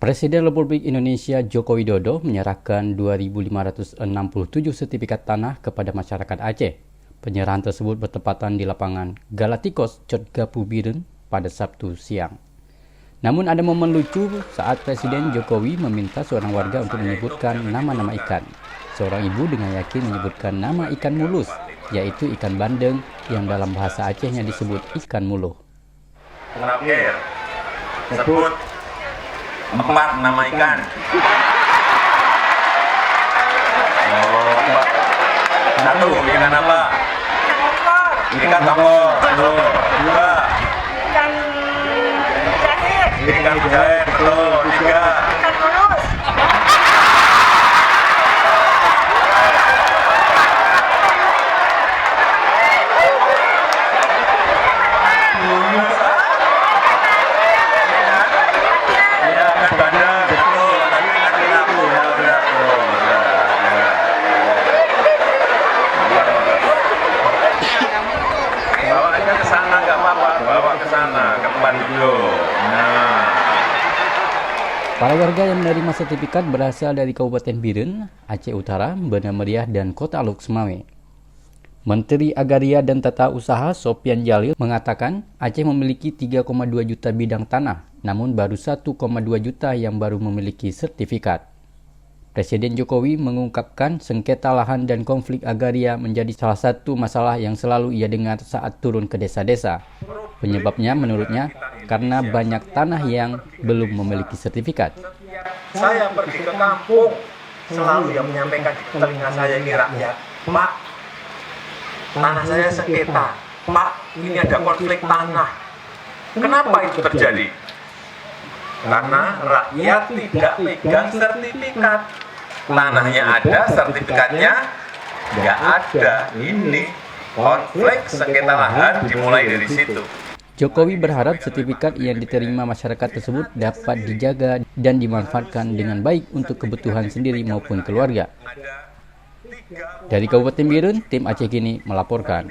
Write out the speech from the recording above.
Presiden Republik Indonesia Joko Widodo menyerahkan 2.567 sertifikat tanah kepada masyarakat Aceh. Penyerahan tersebut bertepatan di lapangan Galatikos, Cotgapu Biren pada Sabtu siang. Namun ada momen lucu saat Presiden Jokowi meminta seorang warga untuk menyebutkan nama-nama ikan. Seorang ibu dengan yakin menyebutkan nama ikan mulus, yaitu ikan bandeng yang dalam bahasa Acehnya disebut ikan muluh. Terakhir, sebut 4 nama ikan. Oh, 1, ikan apa? Ikan tongkol. 2, Ikan jahe, ikan jahe. Betul. 3, ikan mulus, ya ikan bandeng. Betul. Tadi ikan kerapu. Ya benar. Oh, bawa aja ke sana, nggak apa-apa. Bawa ke sana, ke Pandio. Nah. Para warga yang menerima sertifikat berasal dari Kabupaten Biren, Aceh Utara, Bena Meriah, dan Kota Luk Semawe. Menteri Agraria dan Tata Usaha Sopyan Jalil mengatakan Aceh memiliki 3,2 juta bidang tanah, namun baru 1,2 juta yang baru memiliki sertifikat. Presiden Jokowi mengungkapkan sengketa lahan dan konflik agraria menjadi salah satu masalah yang selalu ia dengar saat turun ke desa-desa. Penyebabnya menurutnya karena banyak tanah yang belum memiliki sertifikat. Saya pergi ke kampung, selalu yang menyampaikan di telinga saya ini rakyat, Pak, tanah saya sengketa, Pak, ini ada konflik tanah. Kenapa itu terjadi? Karena rakyat tidak pegang sertifikat. Tanahnya ada, sertifikatnya nggak ada. Ini konflik sengketa lahan dimulai dari situ. Jokowi berharap sertifikat yang diterima masyarakat tersebut dapat dijaga dan dimanfaatkan dengan baik untuk kebutuhan sendiri maupun keluarga. Dari Kabupaten Biren, tim Aceh Kini melaporkan.